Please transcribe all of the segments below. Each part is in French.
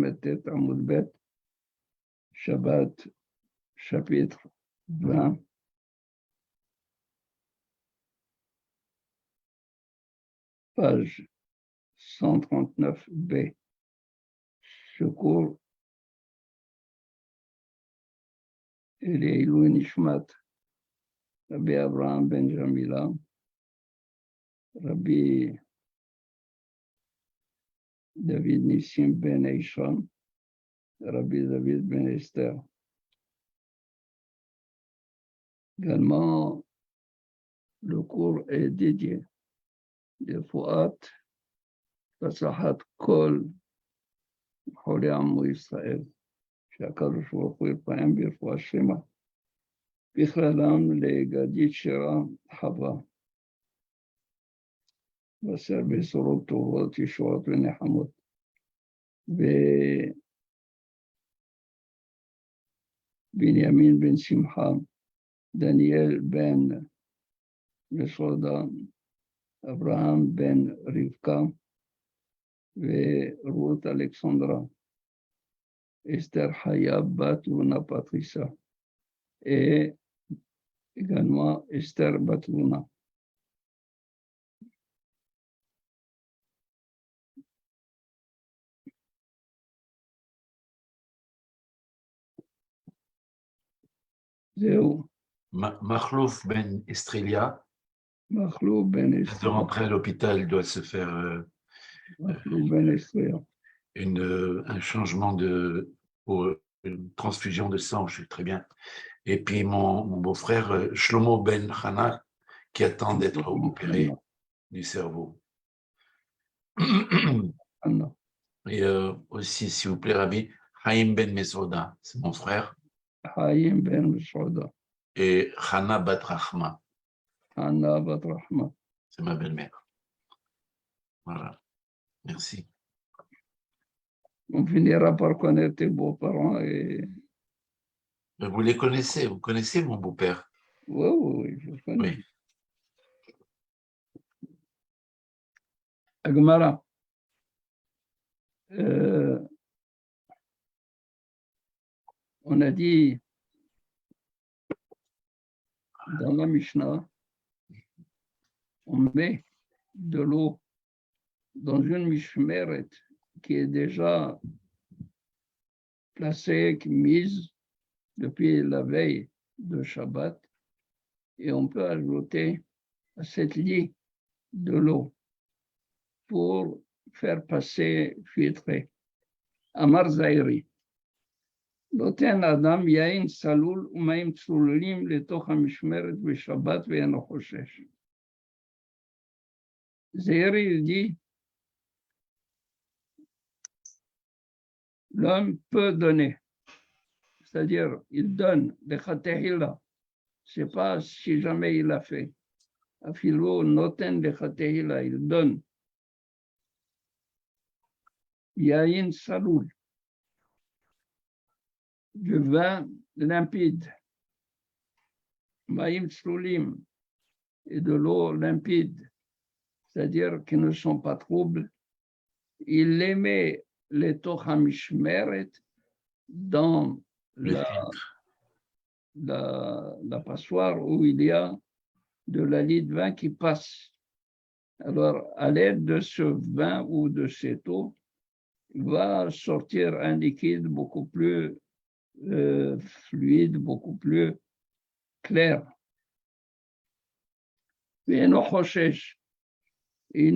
Lametet Amoud Bet, Shabbat, chapitre 20. Page 139b. Ce cours est Leilou Nishmat, Rabbi Abraham Ben Jamila, Rabbi David Nissim Ben Eishon, Rabbi David Ben Esther. Également, le cours est dédié de Fouat, Fasahat Kol, Chole Amou Israël, שהקדוש ברוך הוא ירפאם ברפואה שלמה, בכללם לגדית שירה חווה, בשר בשורות טובות, ישועות ונחמות, ובנימין בן שמחה, דניאל בן מסעודה, אברהם בן רבקה, ורות אלכסנדרה, Esther Haya Batlouna Patricia et également Esther Batlouna. Zéo. Makhlouf Ben Estrilia. Makhlouf Ben Estrilia. De rentrer à l'hôpital, il doit se faire Makhlouf Ben Estrilia. Un changement pour une transfusion de sang, je sais très bien. Et puis mon beau-frère Shlomo Ben Hana, qui attend d'être opéré du cerveau. Et aussi, s'il vous plaît, Rabbi, Haïm Ben Mesouda, c'est mon frère. Haïm Ben Mesouda. Et Hana Bat Rahma. Hana Bat Rahma. C'est ma belle-mère. Voilà. Merci. On finira par connaître tes beaux-parents et... Vous les connaissez, vous connaissez mon beau-père? Oui, je connais. Oui. Agmara. On a dit dans la Mishnah, on met de l'eau dans une mishmeret qui est déjà placée, mise depuis la veille de Shabbat, et on peut ajouter à cette lit de l'eau pour faire passer, filtrer. Amar Zairi. נותן אדם יין צלול ומים צלולים לתוך המשמרת בשבת ואינו חושש. Zairi dit, l'homme peut donner, c'est-à-dire il donne le chatehila, c'est pas si jamais il l'a fait. Afilo noten le chatehila, il donne. Yain saloul, du vin limpide, maïm tsloulim, et de l'eau limpide, c'est-à-dire qui ne sont pas troubles, il les met les tochamishmeret dans la passoire où il y a de la lit de vin qui passe. Alors, à l'aide de ce vin ou de cette eau, va sortir un liquide beaucoup plus fluide, beaucoup plus clair. Il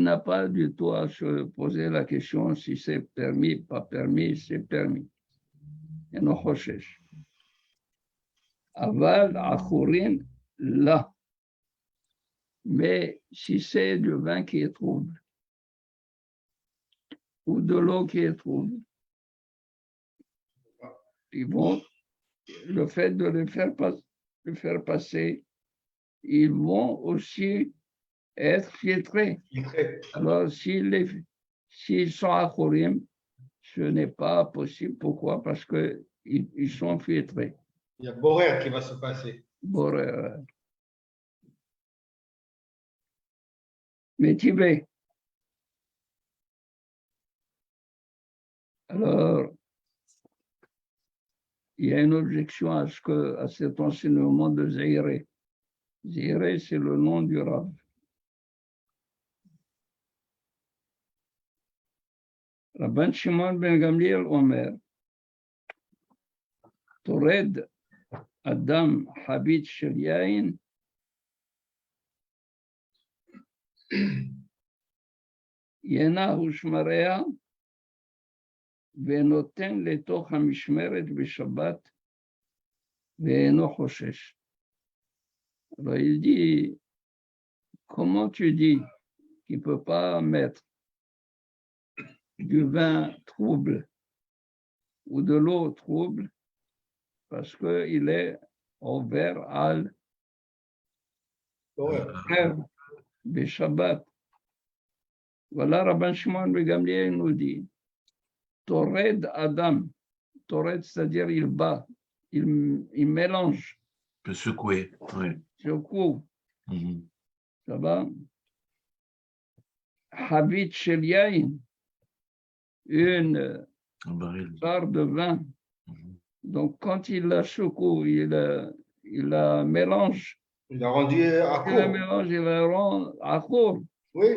n'a pas du tout à se poser la question si c'est permis, pas permis, c'est permis. Aval, achourin, là. Mais si c'est du vin qui est trouble, ou de l'eau qui est trouble, ils vont, le fait de le faire passer, ils vont aussi être filtrés. Alors, s'ils sont achourim, ce n'est pas possible. Pourquoi? Parce qu'ils sont filtrés. Il y a Borer qui va se passer. Borer. Mais Tibet. Alors, il y a une objection à cet enseignement de Zahiré. Zahiré, c'est le nom du Rav. Rabban Shimon ben Gamliel Omer, Tored Adam Habit Shel Yain, Yena Ushmarea, ונותן לתוך המשמרת בשבת ואינו חושש. Alors il dit, comment tu dis qu'il ne peut pas mettre du vin trouble ou de l'eau trouble parce qu'il est ouvert al Shabbat. Voilà, Rabban Shimon ben Gamliel nous dit, Tored Adam, Tored, c'est-à-dire il bat, il mélange. Peut secouer, oui. Secoue. Ça va? Habit Shel Yain, une barre de vin. Donc, quand il la secoue, il la mélange. Il l'a rendu à court. Il la mélange, il la rend à court. Oui.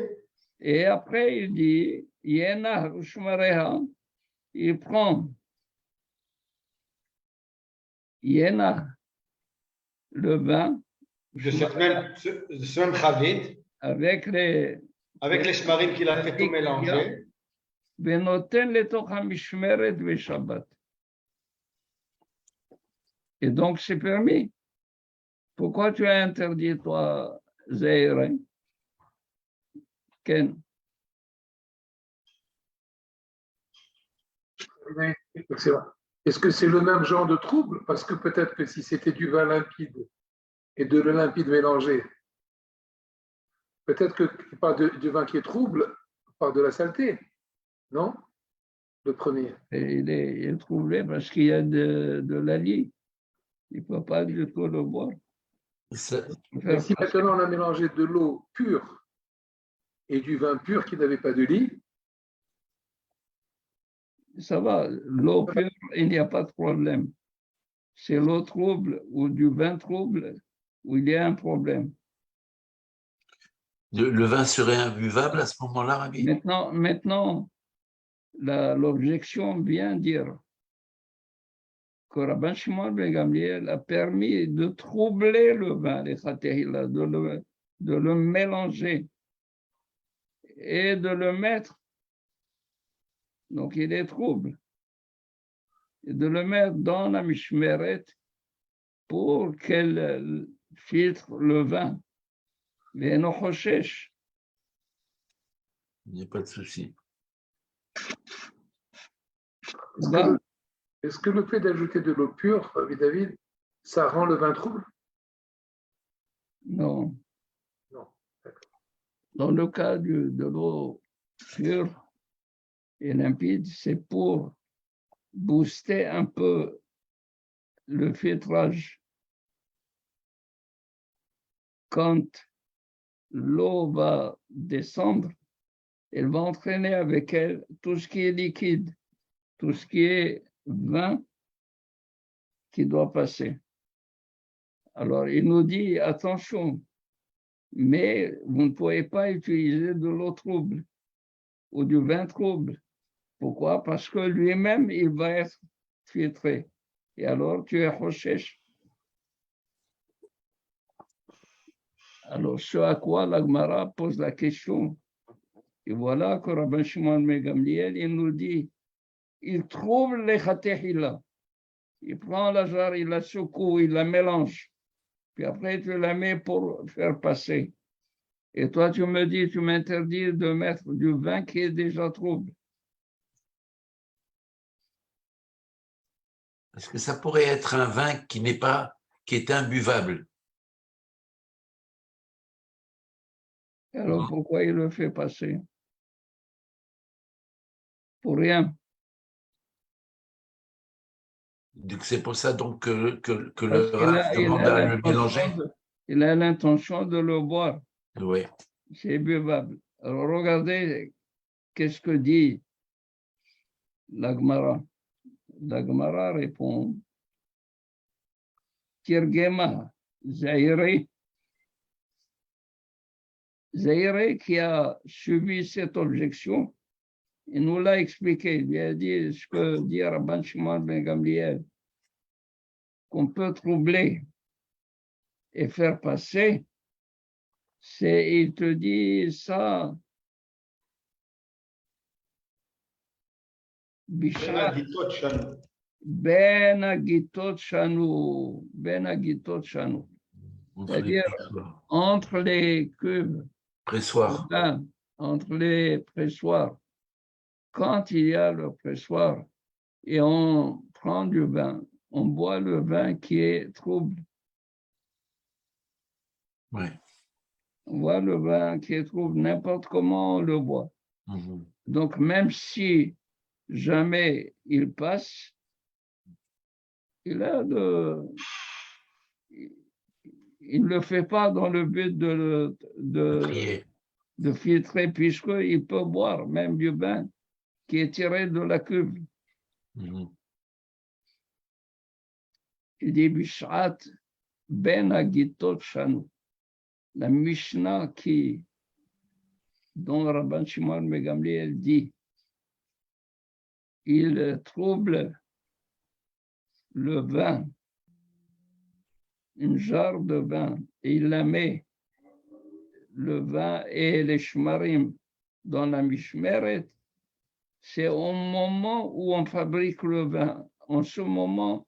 Et après, il dit, Yena Ushmareha, il prend Yena, le vin, De ce même Khavit, avec les shmarim qu'il a fait tout mélanger. Benoten letoch hamishmeret veShabbat. Et donc, c'est permis. Pourquoi tu as interdit, toi, Zahiré? Ken? Est-ce que c'est le même genre de trouble? Parce que peut-être que si c'était du vin limpide et de l'eau limpide mélangée, peut-être qu'il parle du vin qui est trouble, il parle de la saleté, non? Le premier. Et il est troublé parce qu'il y a de l'ali. Il ne peut pas du tout le boire. Mais si maintenant on a mélangé de l'eau pure et du vin pur qui n'avait pas de lit, ça va, l'eau pure, il n'y a pas de problème. C'est l'eau trouble ou du vin trouble où il y a un problème. Le vin serait imbuvable à ce moment-là, Rabbi? Maintenant, l'objection vient dire que Rabban Shimon ben Gamliel a permis de troubler le vin, de le mélanger et de le mettre, donc il est trouble, et de le mettre dans la mishmeret pour qu'elle filtre le vin. Mais non choshesh. Il n'y a pas de souci. Est-ce que le fait d'ajouter de l'eau pure, David, ça rend le vin trouble? Non. Non. Dans le cas de l'eau pure et limpide, c'est pour booster un peu le filtrage. Quand l'eau va descendre, elle va entraîner avec elle tout ce qui est liquide, tout ce qui est vin qui doit passer. Alors, il nous dit, attention, mais vous ne pouvez pas utiliser de l'eau trouble ou du vin trouble. Pourquoi? Parce que lui-même, il va être filtré. Et alors, tu es choshesh. Alors, ce à quoi la Gemara pose la question. Et voilà que Rabban Shimon ben Gamliel, il nous dit, il trouve les chatehila. Il prend la jarre, il la secoue, il la mélange. Puis après, tu la mets pour faire passer. Et toi, tu me dis, tu m'interdis de mettre du vin qui est déjà trouble. Est-ce que ça pourrait être un vin qui est imbuvable? Alors, pourquoi il le fait passer? Pour rien. Donc, c'est pour ça donc que le Rav demande à le mélanger. Il a l'intention de le boire. Oui. C'est buvable. Alors, regardez qu'est-ce que dit la Gemara. La Gemara répond Tirgema, Zaire qui a suivi cette objection, il nous l'a expliqué. Il a dit ce que dit Rabban Shimon ben Gamliel, qu'on peut troubler et faire passer, il te dit ça, Bishar, Ben Agitot Shanu, c'est-à-dire entre les cuves, pressoir. entre les pressoirs. Quand il y a le pressoir et on prend du vin, on boit le vin qui est trouble. Oui. On boit le vin qui est trouble, n'importe comment on le boit. Mhm. Donc, même si jamais il passe, il ne le fait pas dans le but de filtrer, puisqu'il peut boire même du vin qui est tiré de la cuve. Mhm. Il dit Bishat Ben Agitot Shanu. La Mishnah dont Rabban Shimon ben Gamliel dit, il trouble le vin, une jarre de vin, et il la met, le vin et les shmarim, dans la mishmeret, c'est au moment où on fabrique le vin. En ce moment,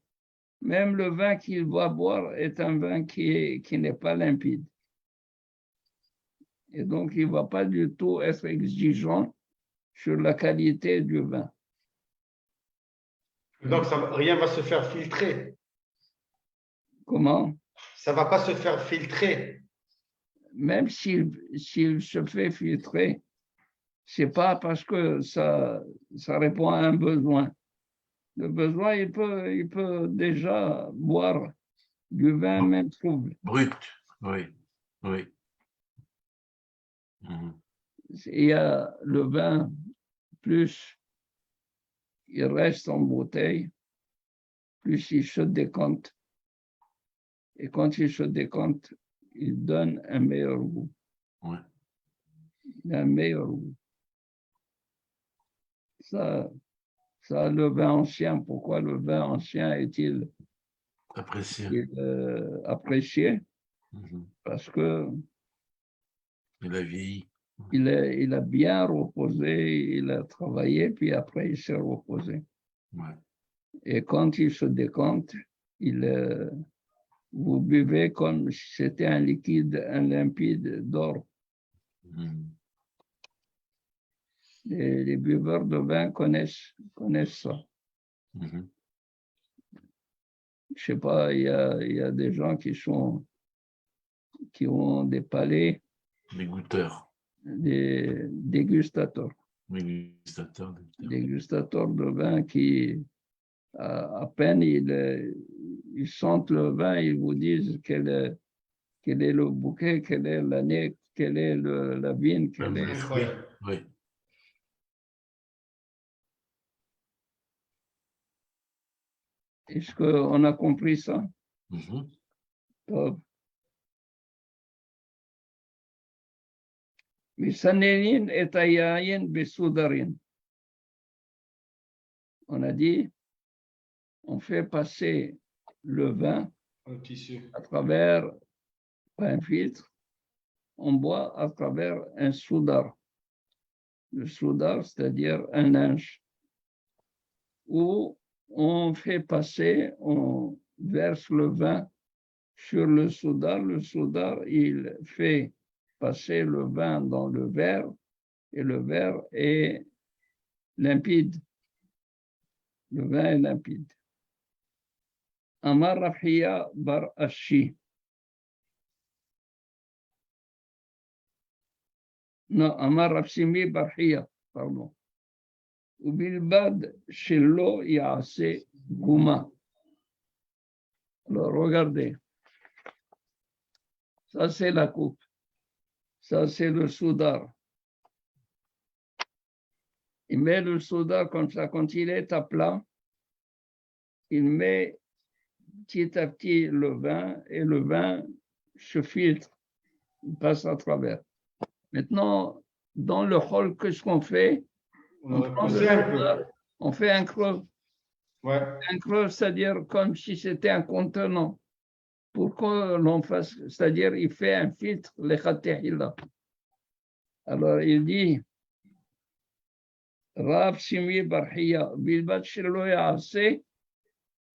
même le vin qu'il va boire est un vin qui n'est pas limpide. Et donc, il ne va pas du tout être exigeant sur la qualité du vin. Donc, rien ne va se faire filtrer. Comment? Ça ne va pas se faire filtrer. Même s'il se fait filtrer, ce n'est pas parce que ça répond à un besoin. Le besoin, il peut déjà boire du vin même trouble. Brut, oui, oui. Mhm. Il y a le vin, plus il reste en bouteille, plus il se décompte. Et quand il se décompte, il donne un meilleur goût. Ouais. Un meilleur goût. Ça, le vin ancien, pourquoi le vin ancien est-il Apprécié. apprécié? Mhm. Parce que Il a vieilli. il a bien reposé, il a travaillé, puis après il s'est reposé. Ouais. Et quand il se décompte, vous buvez comme si c'était un liquide, un limpide d'or. Mhm. Les buveurs de vin connaissent ça. Mhm. Je sais pas, il y a des gens qui ont des palais, Les goûteurs. des dégustateurs. Dégustateurs. Dégustateurs de vin qui, à peine ils sentent le vin, ils vous disent quel est le bouquet, quelle est l'année, quelle est la vigne, quelle est... Incroyable. Oui. Est-ce qu'on a compris ça? Mhm. Top. Misanenin et ayayin besoudarin. On a dit, on fait passer le vin Un tissu. à travers un filtre, on boit à travers un soudar. Le soudar, c'est-à-dire un linge, où on fait passer, on verse le vin sur le soudar, il fait passer le vin dans le verre, et le verre est limpide. Le vin est limpide. Amar Rafia bar Ashi. Non, Amar Rafsimi bar Hiya, pardon. Ubilbad Shelo Yaase Gouma. Alors, regardez. Ça, c'est la coupe. Ça, c'est le soudar. Il met le soudar comme ça. Quand il est à plat, il met petit à petit le vin et le vin se filtre, il passe à travers. Maintenant, dans le hall, qu'est-ce qu'on fait? On On aurait prend poussé le un peu. tourneur, on fait un creux. Ouais. Un creux, c'est-à-dire comme si c'était un contenant. Pour que l'on fasse, c'est-à-dire il fait un filtre, les khatihila. Alors il dit, Rav Simi Barhiya, Bilbat Shelo Yaase,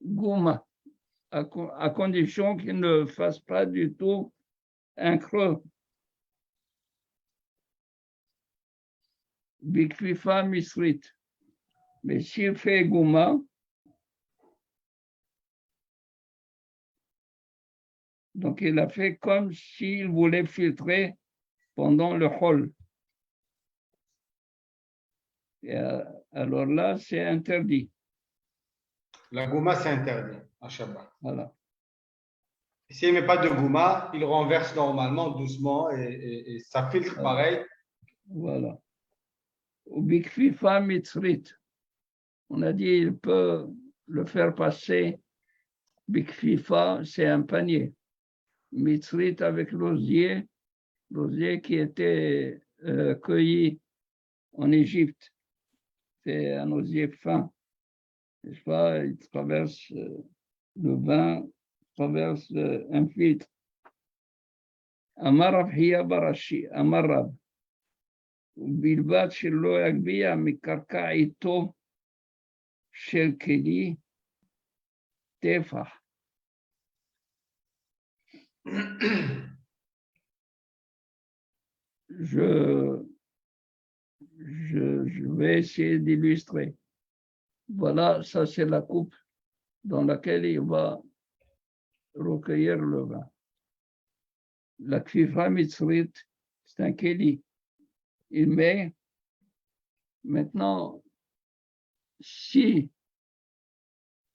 Gouma, à condition qu'il ne fasse pas du tout un creux. Bikfifa Misrit. Mais s'il fait Gouma, donc il a fait comme s'il voulait filtrer pendant le hall. Et alors là, c'est interdit. La gouma, c'est interdit à Shabbat. Voilà. S'il ne met pas de gouma, il renverse normalement, doucement, et ça filtre pareil. Voilà. Au Bikfifa Mitzrit, on a dit il peut le faire passer. Bikfifa, c'est un panier. Mitzrit avec l'osier qui était cueilli en Égypte. C'est un osier fin. N'est-ce pas? Il traverse le vin, traverse un filtre. Amarab hiya barashi, amarab. ובלבד שלא יגביה מקרקע איתו של כלי טפח. Je vais essayer d'illustrer. Voilà, ça c'est la coupe dans laquelle il va recueillir le vin. La kfifa mitzrit, c'est un keli. Il met maintenant, si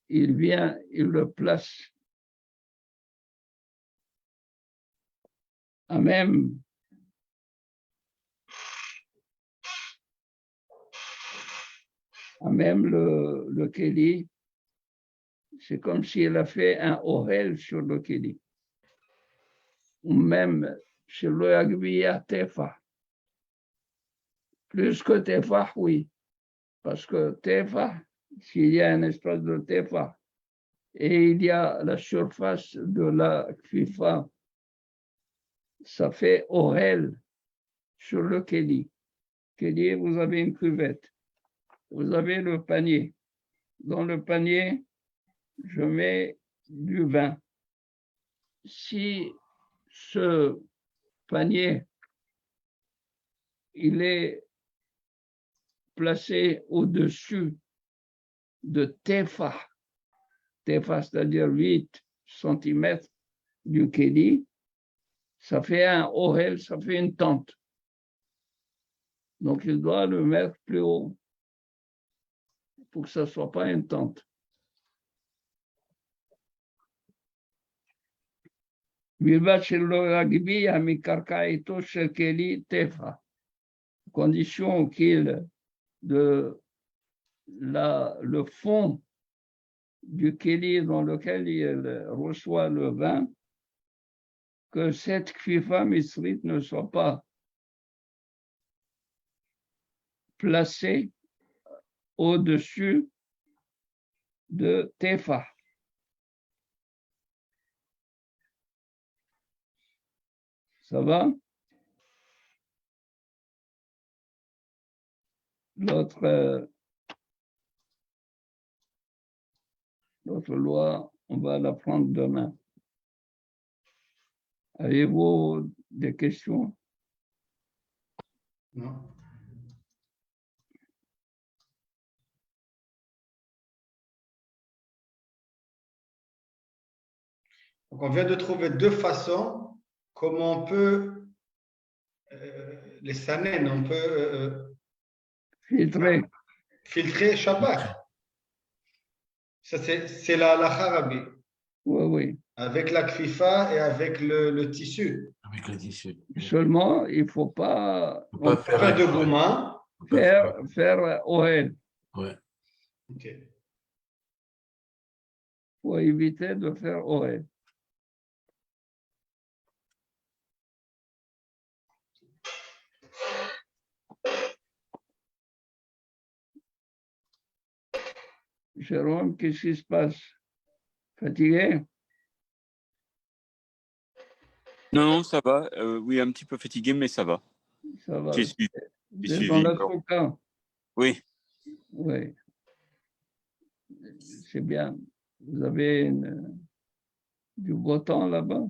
il vient, il le place à même le keli, c'est comme s'il a fait un orel sur le keli. Ou même sur le agbiya tefa. Plus que tefa, oui. Parce que tefa, s'il y a un espace de tefa, et il y a la surface de la kfifa, ça fait orel sur le keli. Keli, vous avez une cuvette. Vous avez le panier. Dans le panier, je mets du vin. Si ce panier, il est placé au-dessus de tefa, c'est-à-dire 8 cm du keli, ça fait un ohel, ça fait une tente. Donc il doit le mettre plus haut pour que ça ne soit pas une tente. Condition qu'il le fond du keli dans lequel il reçoit le vin, que cette kfifa misrit ne soit pas placée au-dessus de tefa. Ça va? L'autre loi, on va la prendre demain. Avez-vous des questions? Non. Donc, on vient de trouver deux façons comment on peut, les sanen, on peut filtrer Shabbat. Ça, c'est la harabi. Oui, oui. Avec la kfifa et avec le tissu. Avec le tissu. Seulement, il ne faut pas, Faire de gouma. faire ohel. Ouais. Ok. faut éviter de faire Ohel. Jérôme, qu'est-ce qui se passe? Fatigué? Non, non, ça va. Oui, un petit peu fatigué, mais ça va. Ça va. J'ai suivi. Vous j'ai êtes suivi. dans la Souka? Oui, Oui. C'est bien. Vous avez du beau temps là-bas?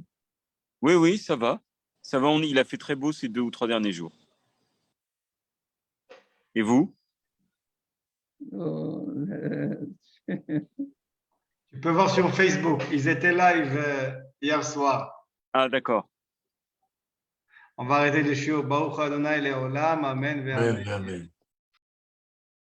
oui, oui, ça va. Ça va, il a fait très beau ces 2 ou 3 derniers jours. Et vous? Oh, Tu peux voir sur Facebook. Ils étaient live hier soir. Ah, d'accord. On va arrêter le shiur. Baruch Adonai Leolam. Amen. Amen, amen.